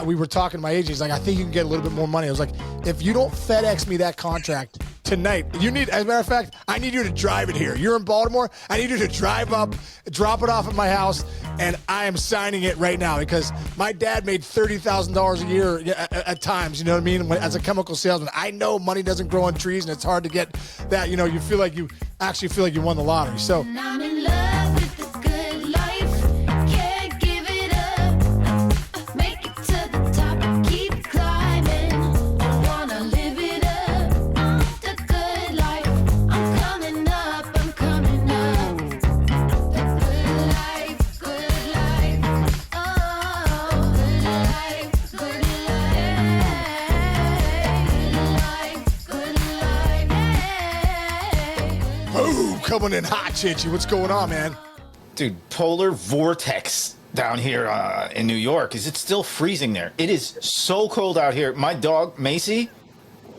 we were talking to my agent. He's like, I think you can get a little bit more money. I was like, if you don't FedEx me that contract tonight, as a matter of fact, I need you to drive it here. You're in Baltimore. I need you to drive up, drop it off at my house, and I am signing it right now because my dad made $30,000 a year at times, you know what I mean, as a chemical salesman. I know money doesn't grow on trees, and it's hard to get that, you feel like you actually feel like you won the lottery. So I'm in love with the good life. Can't give it up. Make it to the top. Keep climbing. I wanna live it up. The good life. I'm coming up. I'm coming up. The good life. Good life. Oh, good life. Good life. Good life. Good life. boom, coming in hot, Chinchy. What's going on, man? Dude, polar vortex down here in New York. Is it still freezing there? It is so cold out here. My dog, Macy,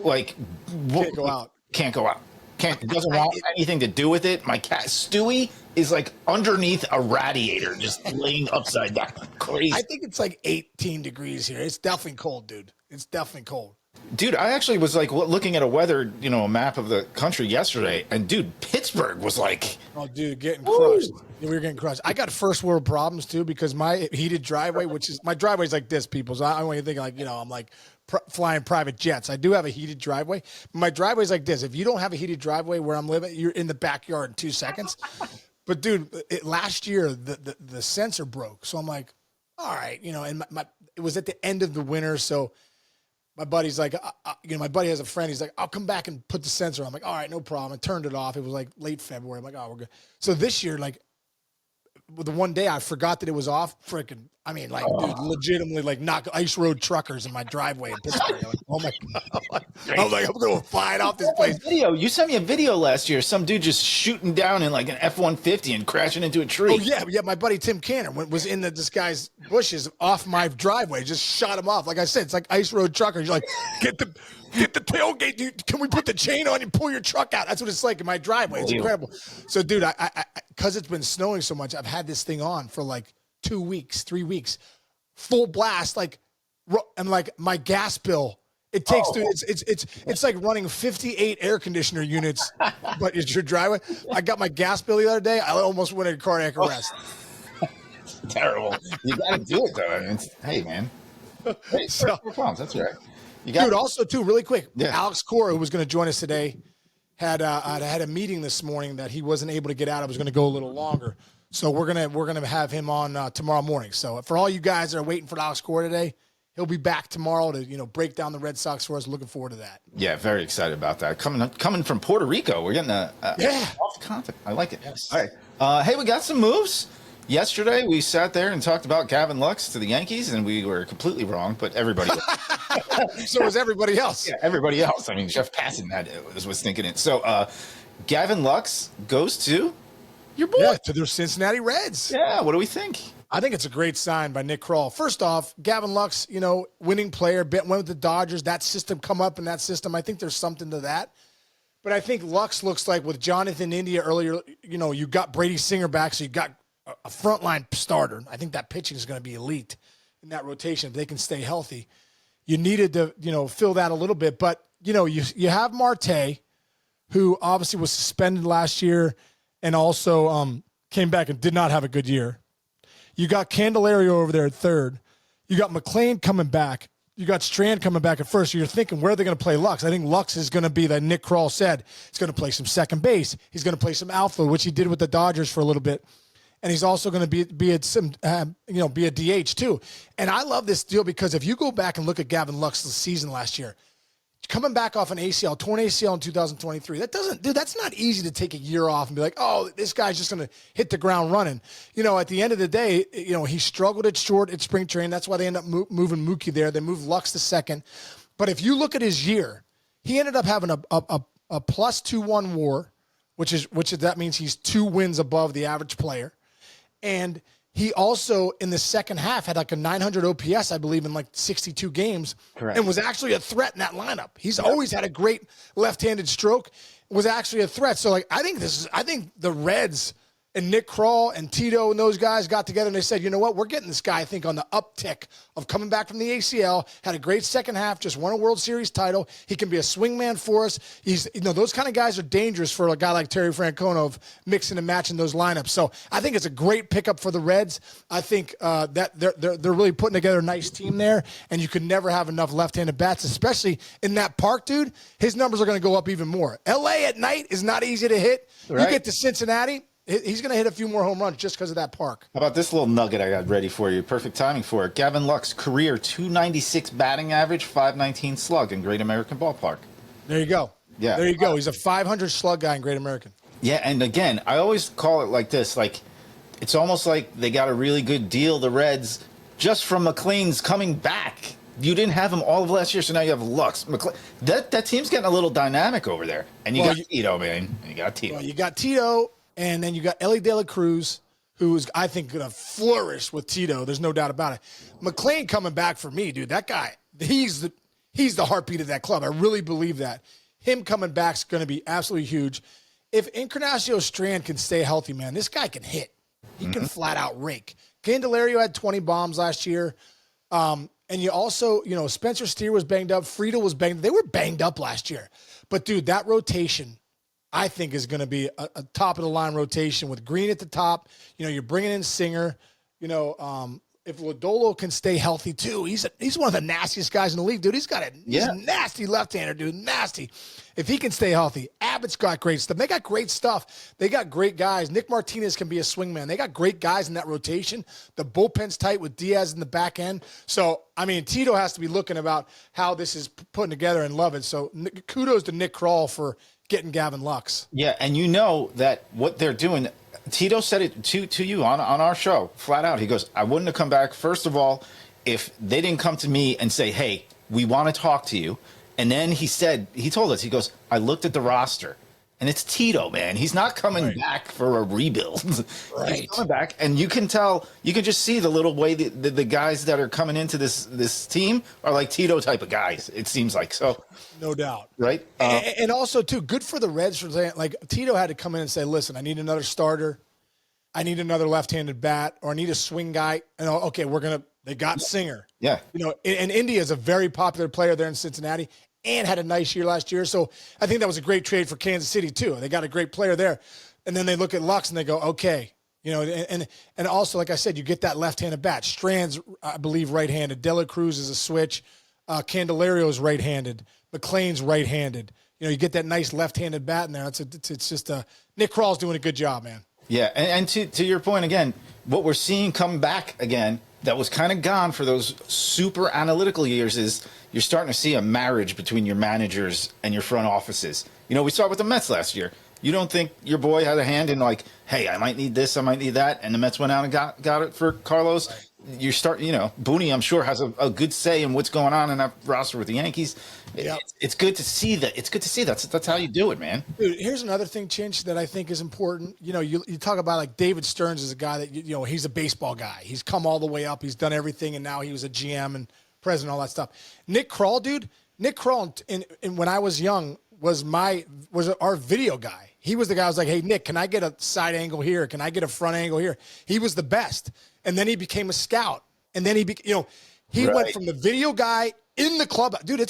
Can't go out. Can't go out. Doesn't want anything to do with it. My cat, Stewie, is like underneath a radiator, just laying upside down. Crazy. I think it's like 18 degrees here. It's definitely cold, dude. It's definitely cold. Dude, I actually was like looking at a map of the country yesterday, and dude, Pittsburgh was like, oh, dude, getting crushed. We were getting crushed. I got first world problems too because my heated driveway, my driveway's like this, people. So I don't want you to think like, I'm like flying private jets. I do have a heated driveway. My driveway's like this. If you don't have a heated driveway where I'm living, you're in the backyard in 2 seconds. But dude, last year the sensor broke. So I'm like, all right, and it was at the end of the winter, so. My buddy's like, my buddy has a friend. He's like, I'll come back and put the sensor on. I'm like, all right, no problem. I turned it off. It was like late February. I'm like, oh, we're good. So this year, like, the one day I forgot that it was off. Freaking, dude, legitimately, like, knock ice road truckers in my driveway in Pittsburgh. Like, oh my God. I'm like, I'm going to fly it off this place. You sent me a video last year. Some dude just shooting down in like an F-150 and crashing into a tree. Oh, yeah. My buddy Tim Canner was in this guy's bushes off my driveway. Just shot him off. Like I said, it's like ice road truckers. You're like, get the tailgate, dude. Can we put the chain on and pull your truck out? That's what it's like in my driveway. It's incredible. So, dude, I because it's been snowing so much, I've had this thing on for like 2 weeks, 3 weeks, full blast. And like my gas bill, it takes, dude, it's like running 58 air conditioner units, but it's your driveway. I got my gas bill the other day. I almost went into cardiac arrest. It's terrible. You got to do it though. I mean, hey, man. Hey, that's right. Dude, also too, really quick, yeah. Alex Cora, who was going to join us today, had a meeting this morning that he wasn't able to get out. It was going to go a little longer, so we're gonna have him on tomorrow morning. So for all you guys that are waiting for Alex Cora today, he'll be back tomorrow to break down the Red Sox for us. Looking forward to that. Yeah, very excited about that. Coming from Puerto Rico, we're getting off content. I like it. Yes. All right. Hey, we got some moves. Yesterday, we sat there and talked about Gavin Lux to the Yankees, and we were completely wrong, but everybody So was everybody else. Yeah, everybody else. I mean, Jeff Passan was thinking it. So Gavin Lux goes to your boy. Yeah, to their Cincinnati Reds. Yeah, what do we think? I think it's a great sign by Nick Kroll. First off, Gavin Lux, winning player, went with the Dodgers. That system come up in that system. I think there's something to that. But I think Lux looks like with Jonathan India earlier, you got Brady Singer back, so you got a frontline starter. I think that pitching is going to be elite in that rotation if they can stay healthy. You needed to, fill that a little bit. But, you have Marte, who obviously was suspended last year and also came back and did not have a good year. You got Candelario over there at third. You got McClain coming back. You got Strand coming back at first. So you're thinking, where are they going to play Lux? I think Lux is going to be, like Nick Kroll said, he's going to play some second base. He's going to play some outfield, which he did with the Dodgers for a little bit. And he's also going to be a DH too. And I love this deal because if you go back and look at Gavin Lux's season last year, coming back off an ACL, torn ACL in 2023, that's not easy to take a year off and be like, oh, this guy's just going to hit the ground running. At the end of the day, he struggled at short at spring training. That's why they end up moving Mookie there. They moved Lux to second. But if you look at his year, he ended up having a plus 2.1 WAR, which that means he's 2 wins above the average player. And he also, in the second half, had like a 900 OPS, I believe, in like 62 games. Correct. And was actually a threat in that lineup. He's always had a great left-handed stroke, was actually a threat. So, I think the Reds and Nick Kroll and Tito and those guys got together and they said, you know what, we're getting this guy, I think, on the uptick of coming back from the ACL, had a great second half, just won a World Series title. He can be a swingman for us. He's, those kind of guys are dangerous for a guy like Terry Francona of mixing and matching those lineups. So I think it's a great pickup for the Reds. I think that they're really putting together a nice team there, and you can never have enough left-handed bats, especially in that park, dude. His numbers are going to go up even more. LA at night is not easy to hit. Right. You get to Cincinnati, he's going to hit a few more home runs just because of that park. How about this little nugget I got ready for you? Perfect timing for it. Gavin Lux, career 296 batting average, 519 slug in Great American Ballpark. There you go. Yeah. There you go. He's a 500 slug guy in Great American. Yeah, and again, I always call it like this. Like, it's almost like they got a really good deal, the Reds, just from McLean's coming back. You didn't have him all of last year, so now you have Lux. That team's getting a little dynamic over there. And you got Tito, man. You got Tito. Well, you got Tito, and then you got Ellie De La Cruz, who's, I think, going to flourish with Tito. There's no doubt about it. McLean coming back for me, dude. That guy, he's the heartbeat of that club. I really believe that. Him coming back is going to be absolutely huge. If Encarnacio Strand can stay healthy, man, this guy can hit. He can flat out rake. Candelario had 20 bombs last year. And you also, Spencer Steer was banged up. Friedel was banged up. They were banged up last year. But, dude, that rotation, I think, is going to be a top-of-the-line rotation with Green at the top. You're bringing in Singer. If Lodolo can stay healthy, too, he's one of the nastiest guys in the league, dude. He's a nasty left-hander, dude, nasty. If he can stay healthy, Abbott's got great stuff. They got great stuff. They got great guys. Nick Martinez can be a swingman. They got great guys in that rotation. The bullpen's tight with Diaz in the back end. So, Tito has to be looking about how this is putting together and love it. So, kudos to Nick Kroll for getting Gavin Lux. Yeah, and you know that what they're doing, Tito said it to you on our show, flat out. He goes, I wouldn't have come back, first of all, if they didn't come to me and say, hey, we want to talk to you. And then he told us, he goes, I looked at the roster, and it's Tito, man. He's not coming back for a rebuild. Right. He's coming back, and you can tell, you can just see the little way the guys that are coming into this team are like Tito type of guys, it seems like. So, no doubt. Right? And also, too, good for the Reds for saying, like, Tito had to come in and say, listen, I need another starter. I need another left-handed bat, or I need a swing guy. And, okay, they got Singer. Yeah. And India is a very popular player there in Cincinnati and had a nice year last year. So I think that was a great trade for Kansas City, too. They got a great player there. And then they look at Lux and they go, okay. And also, like I said, you get that left-handed bat. Strand's, I believe, right-handed. De La Cruz is a switch. Candelario's right-handed. McLean's right-handed. You get that nice left-handed bat in there. It's just Nick Kroll's doing a good job, man. Yeah, and to your point again, what we're seeing come back again that was kind of gone for those super analytical years is you're starting to see a marriage between your managers and your front offices. We saw it with the Mets last year. You don't think your boy had a hand in like, hey, I might need this, I might need that, and the Mets went out and got it for Carlos. Right. You start, Booney, I'm sure, has a good say in what's going on in that roster with the Yankees. Yep. It's good to see that. It's good to see that's how you do it, man. Dude, here's another thing, Chinch, that I think is important. You talk about like David Stearns is a guy that, he's a baseball guy. He's come all the way up. He's done everything, and now he was a GM and president, all that stuff. Nick Kroll, dude. Nick Kroll, and when I was young, was our video guy. He was the guy who was like, hey, Nick, can I get a side angle here? Can I get a front angle here? He was the best. And then he became a scout. And then he went from the video guy in the club. Dude,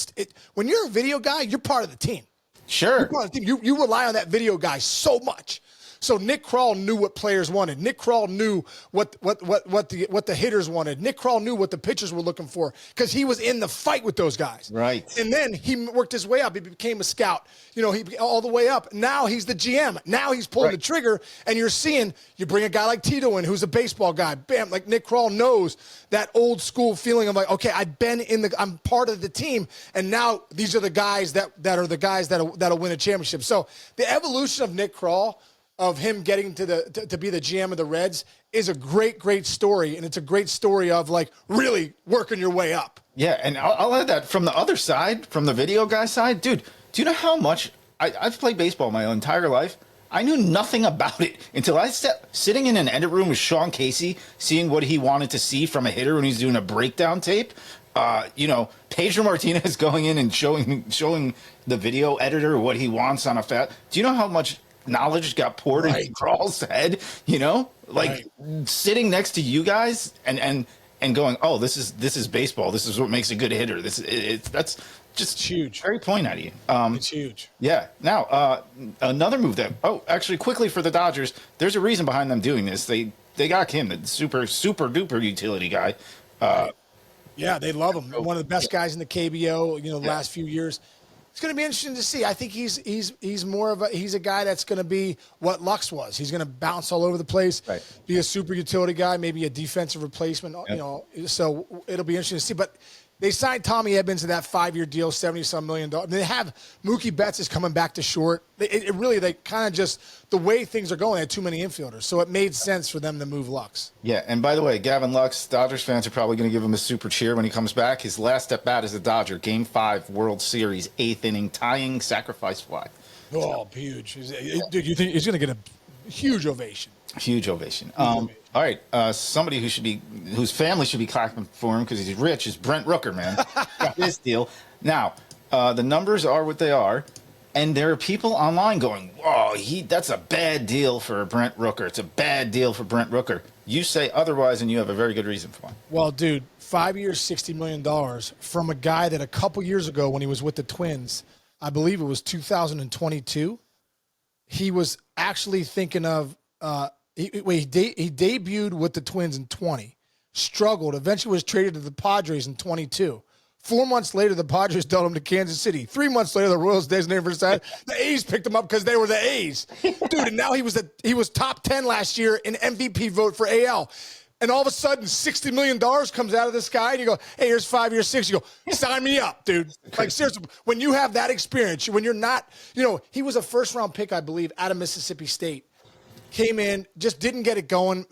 when you're a video guy, you're part of the team. Sure. You're part of the team. You rely on that video guy so much. So Nick Kroll knew what players wanted. Nick Kroll knew what the hitters wanted. Nick Kroll knew what the pitchers were looking for because he was in the fight with those guys. Right. And then he worked his way up. He became a scout. He all the way up. Now he's the GM. Now he's pulling the trigger, and you're seeing you bring a guy like Tito in, who's a baseball guy. Bam, like Nick Kroll knows that old school feeling of like, okay, I'm part of the team, and now these are the guys that are the guys that'll win a championship. So the evolution of Nick Kroll, of him getting to be the GM of the Reds, is a great story, and it's a great story of like really working your way up. Yeah, and I'll add that from the other side, from the video guy side, dude. Do you know how much I've played baseball my entire life? I knew nothing about it until I sitting in an edit room with Sean Casey, seeing what he wanted to see from a hitter when he's doing a breakdown tape. Pedro Martinez going in and showing the video editor what he wants on a Do you know how much knowledge got poured into Crawl's head, like sitting next to you guys and going, oh, this is baseball. This is what makes a good hitter. That's just huge. Very point out of you. It's huge. Yeah. Now, another move actually quickly for the Dodgers, there's a reason behind them doing this. They got Kim, the super duper utility guy. Yeah, they love him. One of the best guys in the KBO, the last few years. It's going to be interesting to see. I think he's more of he's a guy that's going to be what Lux was. He's going to bounce all over the place, be a super utility guy, maybe a defensive replacement, so it'll be interesting to see. But they signed Tommy Edmonds to that 5-year deal, $70-some million. They have Mookie Betts is coming back to short. They kind of just, the way things are going, they had too many infielders. So it made sense for them to move Lux. Yeah, and by the way, Gavin Lux, Dodgers fans are probably going to give him a super cheer when he comes back. His last at bat as a Dodger, Game 5 World Series, 8th inning, tying sacrifice fly. Oh, huge. Dude, you think he's going to get a huge ovation? Huge ovation. All right, somebody whose family should be clapping for him because he's rich is Brent Rooker, man. Got this deal. Now, the numbers are what they are, and there are people online going, "Whoa, that's a bad deal for Brent Rooker. It's a bad deal for Brent Rooker." You say otherwise, and you have a very good reason for it. Well, dude, 5 years, $60 million from a guy that a couple years ago when he was with the Twins, I believe it was 2022, he was actually thinking of he debuted with the Twins in 20, struggled, eventually was traded to the Padres in 22. 4 months later, the Padres dealt him to Kansas City. 3 months later, the Royals designated for side. The A's picked him up because they were the A's. Dude, and now he was top 10 last year in MVP vote for AL. And all of a sudden, $60 million comes out of this guy, and you go, hey, here's 5 years, 6. You go, sign me up, dude. Like, seriously, when you have that experience, when you're not, he was a first-round pick, I believe, out of Mississippi State. Came in, just didn't get it going,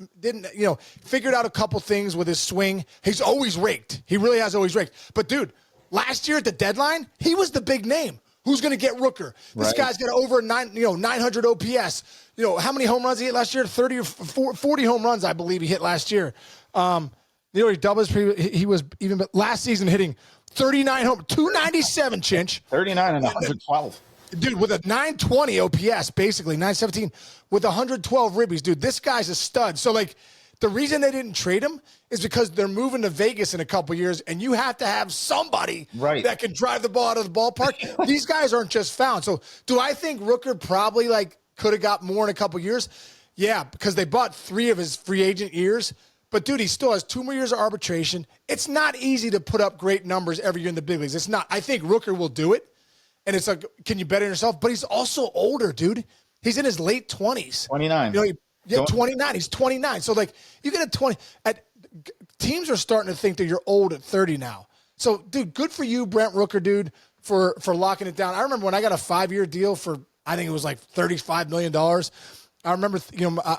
figured out a couple things with his swing. He's always raked. He really has always raked. But, dude, last year at the deadline, he was the big name. Who's going to get Rooker? This guy's got over 900 OPS. How many home runs he hit last year? 30 or 40 home runs, I believe he hit last year. He doubles. He was even last season hitting 39 home, 297, Chinch. 39 and 112. Dude, with a 920 OPS, basically 917 with 112 ribbies. Dude, this guy's a stud. So, the reason they didn't trade him is because they're moving to Vegas in a couple years, and you have to have somebody that can drive the ball out of the ballpark. These guys aren't just found. So, do I think Rooker probably could have got more in a couple years? Yeah, because they bought 3 of his free agent years. But, dude, he still has 2 more years of arbitration. It's not easy to put up great numbers every year in the big leagues. It's not. I think Rooker will do it. And it's like, can you bet on yourself? But he's also older, dude. He's in his late 20s. 29. 29. He's 29. So, you get a 20. Teams are starting to think that you're old at 30 now. So, dude, good for you, Brent Rooker, dude, for locking it down. I remember when I got a 5-year deal for, I think it was $35 million. I remember,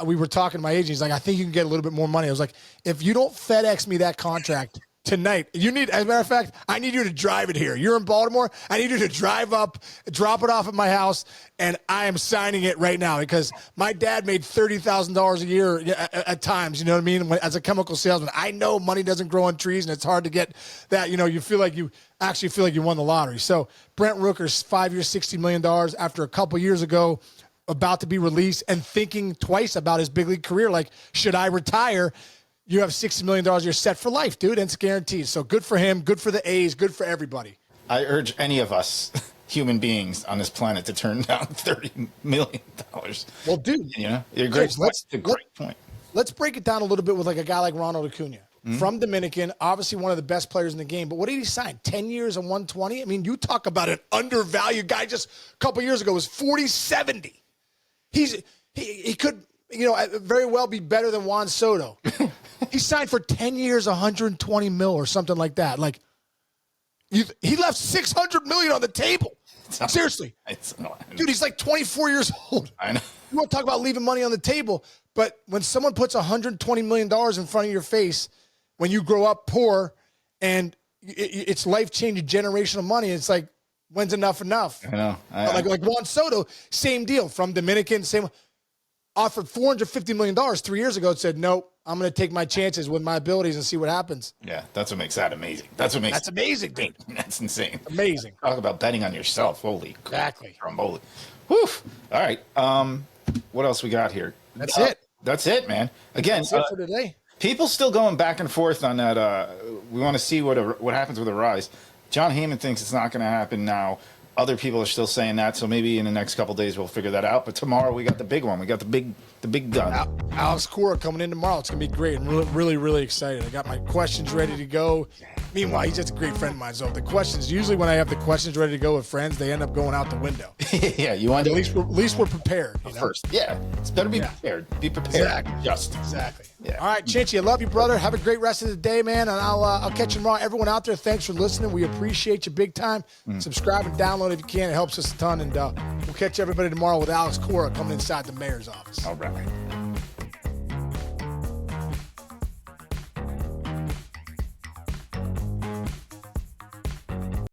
we were talking to my agent. He's like, I think you can get a little bit more money. I was like, if you don't FedEx me that contract tonight, as a matter of fact, I need you to drive it here. You're in Baltimore. I need you to drive up, drop it off at my house, and I am signing it right now because my dad made $30,000 a year at times, you know what I mean, as a chemical salesman. I know money doesn't grow on trees, and it's hard to get that, you feel like you actually feel like you won the lottery. So Brent Rooker's 5 years, $60 million after a couple years ago, about to be released and thinking twice about his big league career, should I retire? You have $60 million. You're set for life, dude, and it's guaranteed. So good for him, good for the A's, good for everybody. I urge any of us human beings on this planet to turn down $30 million. Well, dude. You're great. That's a great point. Let's break it down a little bit with a guy like Ronald Acuna. From Dominican, obviously one of the best players in the game. But what did he sign? 10 years and 120? I mean, you talk about an undervalued guy just a couple years ago was 40-70. He could, very well be better than Juan Soto. He signed for 10 years, 120 mil or something like that. He left $600 million on the table. Seriously. Dude, he's 24 years old. I know. You want to talk about leaving money on the table, but when someone puts $120 million in front of your face, when you grow up poor and it's life-changing generational money, it's when's enough? I know. Like Juan Soto, same deal from Dominican, offered $450 million 3 years ago and said, nope, I'm going to take my chances with my abilities and see what happens. Yeah, that's what makes that amazing. That's amazing, dude. That's insane. Amazing. Talk about betting on yourself. Holy exactly. Crap. Whew. All right. What else we got here? That's it. That's it, man. Again, That's it for today. people still going back and forth on that. We want to see what happens with the rise. John Heyman thinks it's not going to happen now. Other people are still saying that, so maybe in the next couple days we'll figure that out. But tomorrow we got the big one. We got the big gun. Alex Cora coming in tomorrow. It's gonna be great. I'm really, really excited. I got my questions ready to go. Meanwhile, he's just a great friend of mine. So the questions, usually when I have the questions ready to go with friends, they end up going out the window. Yeah, you want At least we're prepared. You know? first. Yeah, it's better be prepared. Be prepared. Exactly. Exactly. Yeah. All right, Cincy, I love you, brother. Have a great rest of the day, man. And I'll catch you tomorrow. Everyone out there, thanks for listening. We appreciate you big time. Subscribe and download if you can. It helps us a ton. And we'll catch everybody tomorrow with Alex Cora coming inside the mayor's office. All right.